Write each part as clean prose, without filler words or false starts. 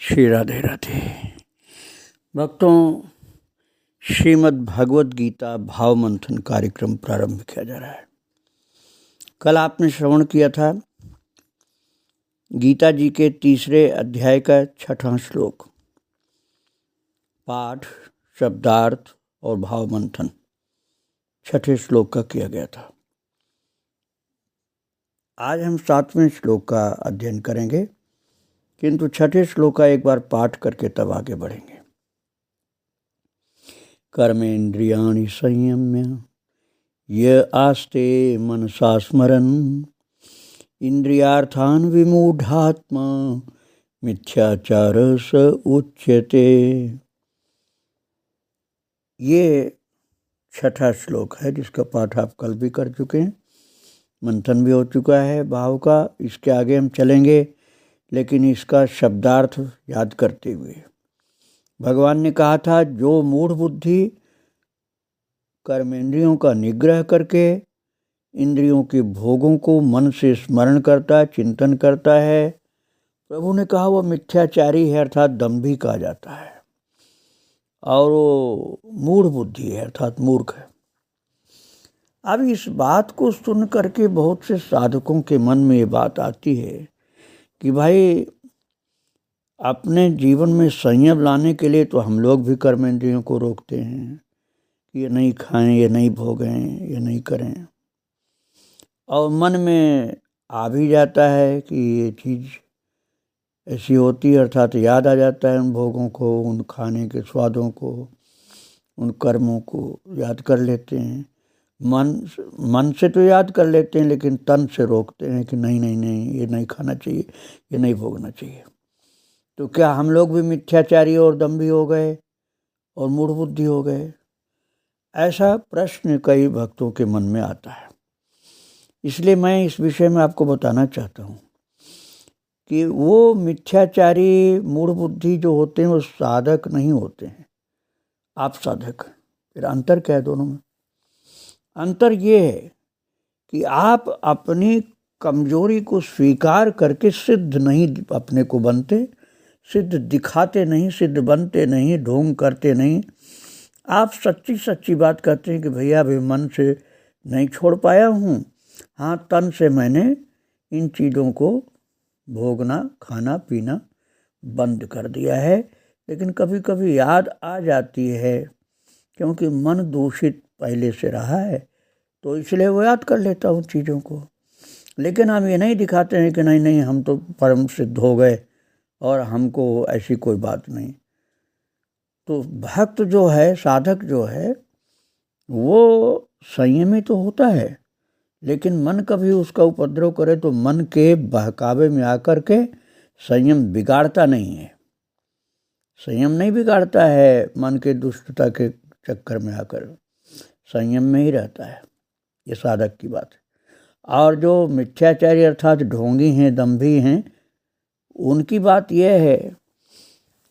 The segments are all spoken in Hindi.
श्री राधे राधे। भक्तों, श्रीमद् भगवद गीता भाव मंथन कार्यक्रम प्रारंभ किया जा रहा है। कल आपने श्रवण किया था गीता जी के 3 अध्याय का 6वां श्लोक। पाठ, शब्दार्थ और भाव मंथन 6ठे श्लोक का किया गया था। आज हम 7वें श्लोक का अध्ययन करेंगे, किंतु 6ठे श्लोक का एक बार पाठ करके तब आगे बढ़ेंगे। कर्मेन्द्रियाणि संयम्य य आस्ते मनसा स्मरन् इंद्रियार्थान् विमूढ़ात्मा मिथ्याचार स उच्यते। ये 6ठा श्लोक है जिसका पाठ आप कल भी कर चुके हैं, मंथन भी हो चुका है भाव का। इसके आगे हम चलेंगे, लेकिन इसका शब्दार्थ याद करते हुए भगवान ने कहा था, जो मूढ़ बुद्धि कर्मेंद्रियों का निग्रह करके इंद्रियों के भोगों को मन से स्मरण करता है, चिंतन करता है, प्रभु ने कहा वह मिथ्याचारी है, अर्थात दंभी कहा जाता है, और वो मूढ़ बुद्धि है, अर्थात मूर्ख है। अब इस बात को सुन करके बहुत से साधकों के मन में ये बात आती है कि भाई, अपने जीवन में संयम लाने के लिए तो हम लोग भी कर्मेंद्रियों को रोकते हैं कि ये नहीं खाएं, ये नहीं भोगें, ये नहीं करें, और मन में आ भी जाता है कि ये चीज़ ऐसी होती है, अर्थात याद आ जाता है उन भोगों को, उन खाने के स्वादों को, उन कर्मों को याद कर लेते हैं। मन से तो याद कर लेते हैं, लेकिन तन से रोकते हैं कि नहीं नहीं नहीं, ये नहीं खाना चाहिए, ये नहीं भोगना चाहिए। तो क्या हम लोग भी मिथ्याचारी और दंभी हो गए और मूढ़ बुद्धि हो गए? ऐसा प्रश्न कई भक्तों के मन में आता है। इसलिए मैं इस विषय में आपको बताना चाहता हूँ कि वो मिथ्याचारी मूढ़ बुद्धि जो होते हैं वो साधक नहीं होते हैं, आप साधक। फिर अंतर क्या है दोनों में? अंतर ये है कि आप अपनी कमजोरी को स्वीकार करके सिद्ध नहीं अपने को बनते, सिद्ध दिखाते नहीं, सिद्ध बनते नहीं, ढोंग करते नहीं। आप सच्ची सच्ची बात कहते हैं कि भैया अभी मन से नहीं छोड़ पाया हूँ, हाँ तन से मैंने इन चीज़ों को भोगना, खाना पीना बंद कर दिया है, लेकिन कभी कभी याद आ जाती है, क्योंकि मन दूषित पहले से रहा है, तो इसलिए वो याद कर लेता हूँ चीज़ों को। लेकिन हम ये नहीं दिखाते हैं कि नहीं नहीं, हम तो परम सिद्ध हो गए और हमको ऐसी कोई बात नहीं। तो भक्त जो है, साधक जो है, वो संयमी तो होता है, लेकिन मन कभी उसका उपद्रव करे तो मन के बहकावे में आकर के संयम बिगाड़ता नहीं है। संयम नहीं बिगाड़ता है, मन के दुष्टता के चक्कर में आकर संयम में ही रहता है। ये साधक की बात है। और जो मिथ्याचारी अर्थात ढोंगी हैं, दंभी हैं, उनकी बात यह है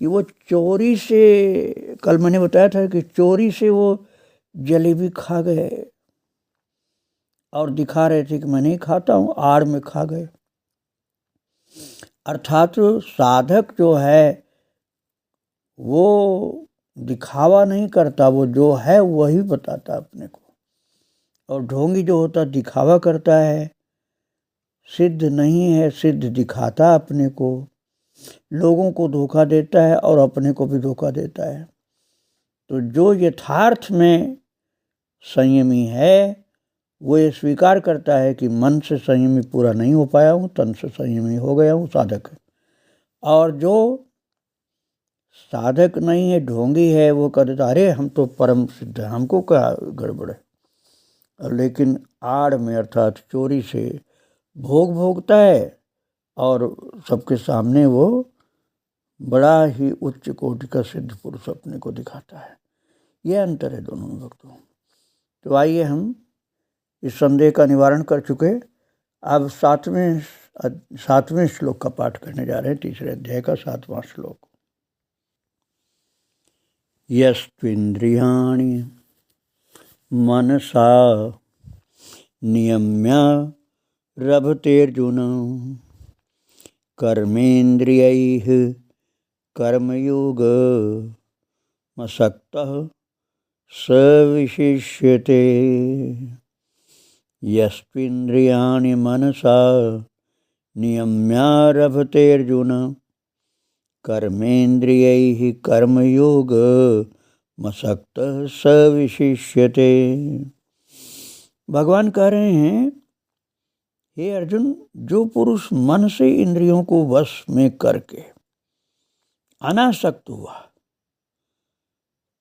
कि वो चोरी से, कल मैंने बताया था कि चोरी से वो जलेबी खा गए और दिखा रहे थे कि मैं नहीं खाता हूँ, आड़ में खा गए। अर्थात साधक जो है वो दिखावा नहीं करता, वो जो है वही बताता अपने को, और ढोंगी जो होता दिखावा करता है, सिद्ध नहीं है, सिद्ध दिखाता अपने को, लोगों को धोखा देता है और अपने को भी धोखा देता है। तो जो यथार्थ में संयमी है वो ये स्वीकार करता है कि मन से संयमी पूरा नहीं हो पाया हूँ, तन से संयमी हो गया हूँ, साधक है। और जो साधक नहीं है, ढोंगी है, वो कहता अरे हम तो परम सिद्ध है, हमको क्या गड़बड़ है, लेकिन आड़ में अर्थात चोरी से भोगता है और सबके सामने वो बड़ा ही उच्च कोटि का सिद्ध पुरुष अपने को दिखाता है। यह अंतर है दोनों भक्तों। तो आइए, हम इस संदेह का निवारण कर चुके, अब 7वें श्लोक का पाठ करने जा रहे हैं, 3 अध्याय का 7वां श्लोक। यस्त्विन्द्रियाणि मनसा नियम्य रभतेर्जुन कर्मेन्द्रियैः कर्मयोग मसक्तः स विशिष्यते। यस्त्विन्द्रियाणि मनसा नियम्यारभते अर्जुन कर्मेन्द्रियैः कर्मयोग मसक्तः स विशिष्यते। भगवान कह रहे हैं, हे अर्जुन, जो पुरुष मन से इंद्रियों को वश में करके अनासक्त हुआ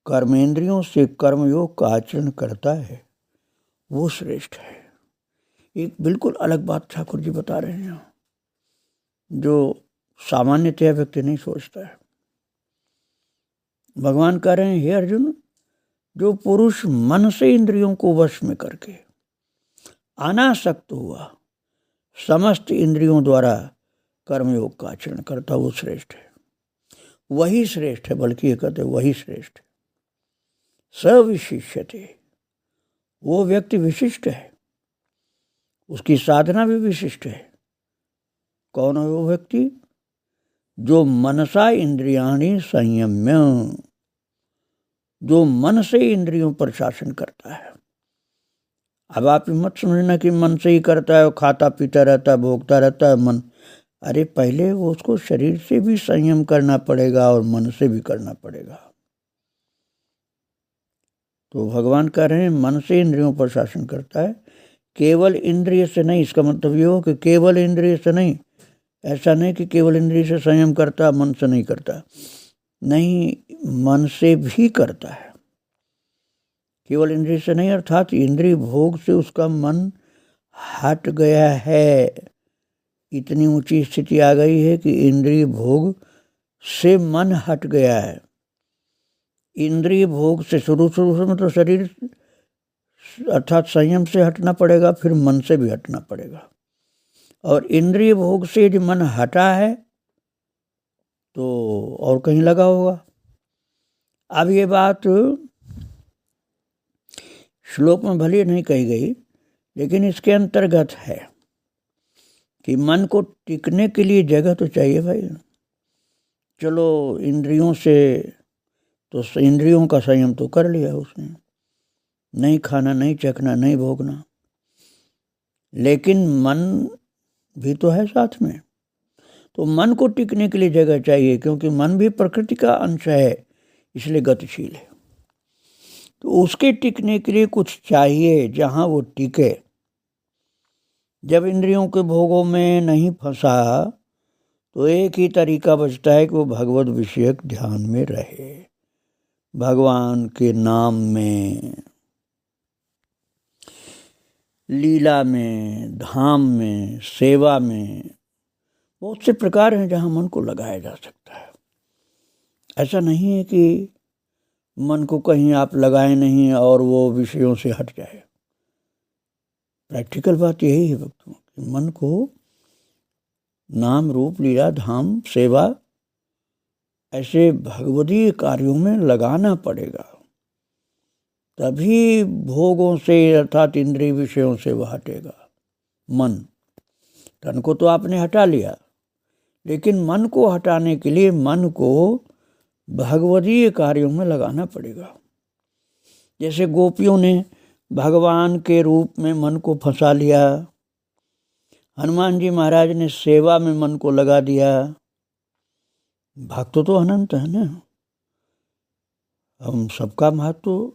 कर्मेंद्रियों से कर्मयोग का आचरण करता है, वो श्रेष्ठ है। एक बिल्कुल अलग बात ठाकुर जी बता रहे हैं, जो सामान्यतया व्यक्ति नहीं सोचता है। भगवान कह रहे हैं, हे अर्जुन, जो पुरुष मन से इंद्रियों को वश में करके अनासक्त हुआ समस्त इंद्रियों द्वारा कर्मयोग का आचरण करता, वो श्रेष्ठ है। वही श्रेष्ठ है, बल्कि ये कहते वही श्रेष्ठ है। सविशिष्यते, वो व्यक्ति विशिष्ट है, उसकी साधना भी विशिष्ट है। कौन है वो व्यक्ति? जो मनसा इंद्रियाणि संयम्य, जो मन से इंद्रियों पर शासन करता है। अब आप मत समझना कि मन से ही करता है, खाता पीता रहता है, भोगता रहता है मन। अरे पहले वो उसको शरीर से भी संयम करना पड़ेगा और मन से भी करना पड़ेगा। तो भगवान कह रहे हैं, मन से इंद्रियों पर शासन करता है, केवल इंद्रिय से नहीं। इसका मतलब ये हो कि केवल इंद्रिय से नहीं, ऐसा नहीं कि केवल इंद्रिय से संयम करता मन से नहीं करता, नहीं, मन से भी करता है। केवल इंद्रिय से नहीं, अर्थात इंद्रिय भोग से उसका मन हट गया है। इतनी ऊंची स्थिति आ गई है कि इंद्रिय भोग से मन हट गया है। इंद्रिय भोग से शुरू में तो शरीर अर्थात संयम से हटना पड़ेगा, फिर मन से भी हटना पड़ेगा। और इंद्रिय भोग से यदि मन हटा है तो और कहीं लगा होगा। अब ये बात श्लोक में भले नहीं कही गई, लेकिन इसके अंतर्गत है कि मन को टिकने के लिए जगह तो चाहिए भाई। चलो इंद्रियों से तो इंद्रियों का संयम तो कर लिया उसने, नहीं खाना, नहीं चखना, नहीं भोगना, लेकिन मन भी तो है साथ में। तो मन को टिकने के लिए जगह चाहिए, क्योंकि मन भी प्रकृति का अंश है, इसलिए गतिशील है। तो उसके टिकने के लिए कुछ चाहिए जहाँ वो टिके। जब इंद्रियों के भोगों में नहीं फंसा तो एक ही तरीका बचता है कि वो भगवत विषयक ध्यान में रहे, भगवान के नाम में, लीला में, धाम में, सेवा में। बहुत से प्रकार हैं जहाँ मन को लगाया जा सकता है। ऐसा नहीं है कि मन को कहीं आप लगाए नहीं और वो विषयों से हट जाए। प्रैक्टिकल बात यही है भक्तों, कि मन को नाम रूप लीला धाम सेवा ऐसे भगवदीय कार्यों में लगाना पड़ेगा, तभी भोगों से अर्थात इंद्रिय विषयों से वह हटेगा। मन, तन को तो आपने हटा लिया, लेकिन मन को हटाने के लिए मन को भगवदीय कार्यों में लगाना पड़ेगा। जैसे गोपियों ने भगवान के रूप में मन को फंसा लिया, हनुमान जी महाराज ने सेवा में मन को लगा दिया। भक्त तो अनंत है ना, हम सबका महत्व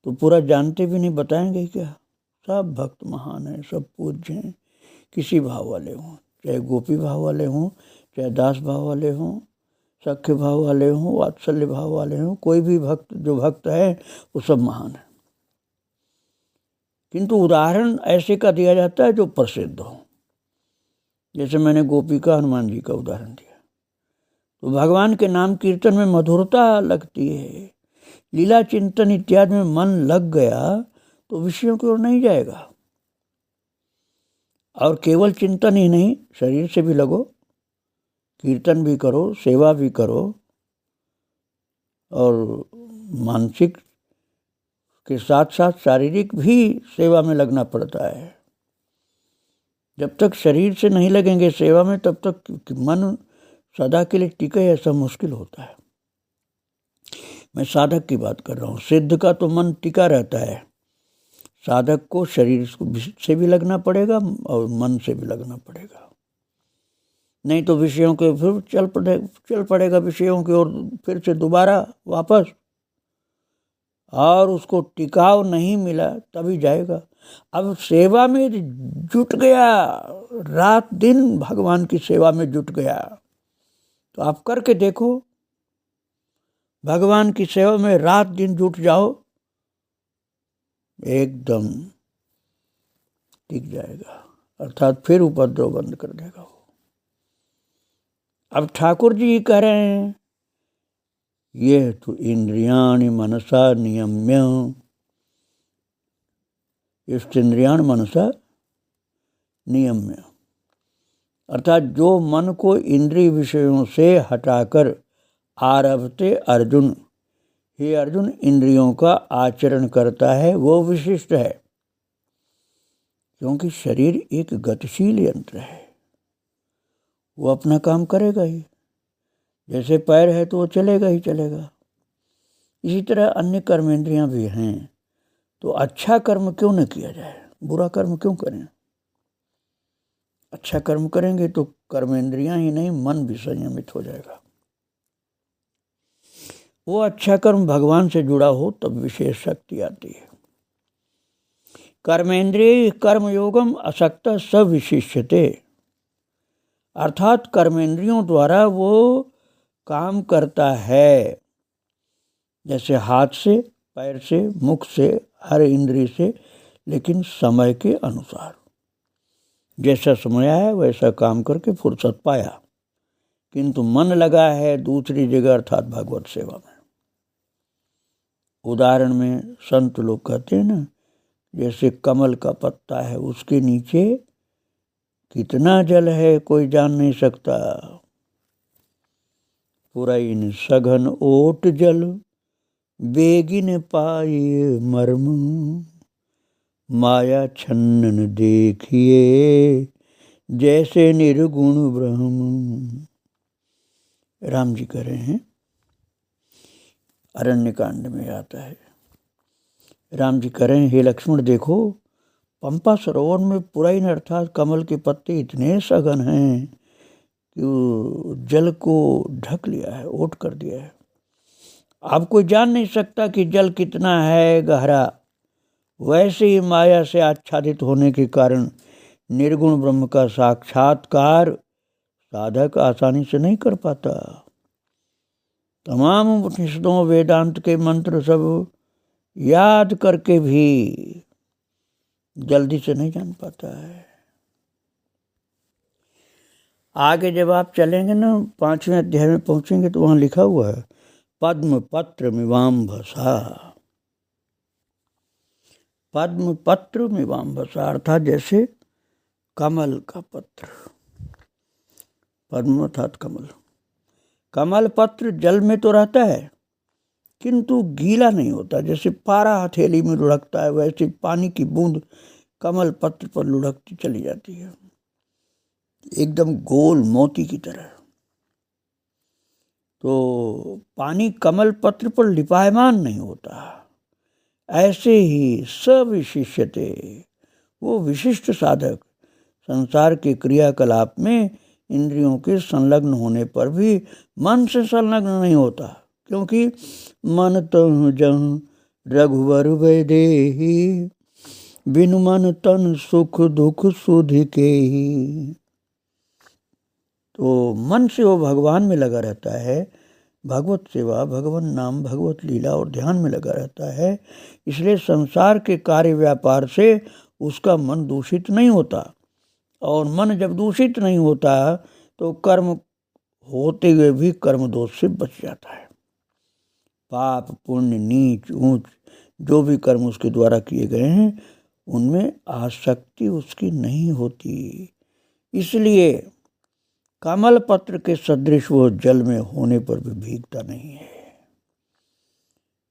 तो पूरा जानते भी नहीं, बताएंगे क्या। सब भक्त महान हैं, सब पूज्य हैं, किसी भाव वाले हों, चाहे गोपी भाव वाले हों, चाहे दास भाव वाले हों, सख्य भाव वाले हों, वात्सल्य भाव वाले हों, कोई भी भक्त जो भक्त है वो सब महान है। किंतु उदाहरण ऐसे का दिया जाता है जो प्रसिद्ध हो। जैसे मैंने गोपी का हनुमान जी का उदाहरण दिया, तो भगवान के नाम कीर्तन में मधुरता लगती है, लीला चिंतन इत्यादि में मन लग गया तो विषयों की ओर नहीं जाएगा। और केवल चिंतन ही नहीं, शरीर से भी लगो, कीर्तन भी करो, सेवा भी करो, और मानसिक के साथ साथ शारीरिक भी सेवा में लगना पड़ता है। जब तक शरीर से नहीं लगेंगे सेवा में, तब तक मन सदा के लिए टिके ऐसा मुश्किल होता है। मैं साधक की बात कर रहा हूँ। सिद्ध का तो मन टिका रहता है, साधक को शरीर से भी लगना पड़ेगा और मन से भी लगना पड़ेगा, नहीं तो विषयों के फिर चल पड़ेगा विषयों की ओर फिर से दोबारा वापस, और उसको टिकाव नहीं मिला तभी जाएगा। अब सेवा में जुट गया, रात दिन भगवान की सेवा में जुट गया, तो आप करके देखो, भगवान की सेवा में रात दिन जुट जाओ, एकदम टिक जाएगा, अर्थात फिर उपद्रव बंद कर देगा वो। अब ठाकुर जी कह रहे हैं ये तो इंद्रियाणि मनसा नियम्य, इंद्रियाण मनसा नियम्य, अर्थात जो मन को इंद्रिय विषयों से हटाकर आरभते अर्जुन, हे अर्जुन इंद्रियों का आचरण करता है वो विशिष्ट है, क्योंकि शरीर एक गतिशील यंत्र है, वो अपना काम करेगा ही, जैसे पैर है तो वो चलेगा ही चलेगा। इसी तरह अन्य कर्मेंद्रियां भी हैं, तो अच्छा कर्म क्यों न किया जाए, बुरा कर्म क्यों करें। अच्छा कर्म करेंगे तो कर्मेंद्रियां ही नहीं मन भी संयमित हो जाएगा। वो अच्छा कर्म भगवान से जुड़ा हो तब विशेष शक्ति आती है। कर्मेंद्रिय कर्मयोगम असक्त सविशिष्यते, अर्थात कर्मेंद्रियों द्वारा वो काम करता है, जैसे हाथ से, पैर से, मुख से, हर इंद्रिय से, लेकिन समय के अनुसार। जैसा समय आया वैसा काम करके फुर्सत पाया, किंतु मन लगा है दूसरी जगह, अर्थात भगवत सेवा में। उदाहरण में संत लोग कहते हैं ना, जैसे कमल का पत्ता है, उसके नीचे कितना जल है कोई जान नहीं सकता। पुरैन सघन ओट जल, बेगिन पाए मर्म, माया छन्नन देखिए, जैसे निर्गुण ब्रह्म। राम जी कह रहे हैं, अरण्य कांड में आता है, राम जी कह रहे हैं, हे लक्ष्मण देखो, पंपा सरोवर में पुरैन अर्थात कमल के पत्ते इतने सघन हैं कि वो जल को ढक लिया है, ओट कर दिया है। आप कोई जान नहीं सकता कि जल कितना है गहरा। वैसे ही माया से आच्छादित होने के कारण निर्गुण ब्रह्म का साक्षात्कार साधक आसानी से नहीं कर पाता। तमाम उपनिषदों वेदांत के मंत्र सब याद करके भी जल्दी से नहीं जान पाता है। आगे जब आप चलेंगे ना, 5वें अध्याय में पहुंचेंगे तो वहां लिखा हुआ है, पद्म पत्र मिवाम्भसा, पद्म पत्र मिवाम्भसा, अर्थात जैसे कमल का पत्र, पद्म अर्थात कमल, कमल पत्र जल में तो रहता है किंतु गीला नहीं होता। जैसे पारा हथेली में लुढ़कता है, वैसे पानी की बूंद कमल पत्र पर लुढ़कती चली जाती है, एकदम गोल मोती की तरह। तो पानी कमल पत्र पर लिपायमान नहीं होता। ऐसे ही सविशिष्यते, वो विशिष्ट साधक संसार के क्रियाकलाप में इंद्रियों के संलग्न होने पर भी मन से संलग्न नहीं होता, क्योंकि मन तन जन रघुवर वैदेही, बिनु मन तन सुख दुख सुधि के ही। तो मन से वो भगवान में लगा रहता है, भगवत सेवा, भगवान नाम, भगवत लीला और ध्यान में लगा रहता है। इसलिए संसार के कार्य व्यापार से उसका मन दूषित नहीं होता, और मन जब दूषित नहीं होता तो कर्म होते हुए भी कर्म दोष से बच जाता है। पाप पुण्य नीच ऊंच जो भी कर्म उसके द्वारा किए गए हैं उनमें आसक्ति उसकी नहीं होती। इसलिए कमल पत्र के सदृश वो जल में होने पर भी भीगता नहीं है।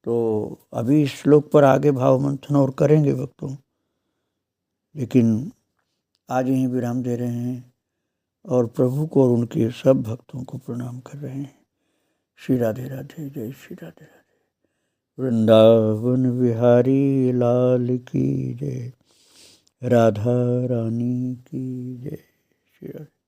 तो अभी इस श्लोक पर आगे भाव मंथन और करेंगे भक्तों, लेकिन आज यहीं विराम दे रहे हैं। और प्रभु को और उनके सब भक्तों को प्रणाम कर रहे हैं। श्री राधे राधे, जय श्री राधे राधे। वृंदावन बिहारी लाल की जय, राधा रानी की जय। श्री राधे।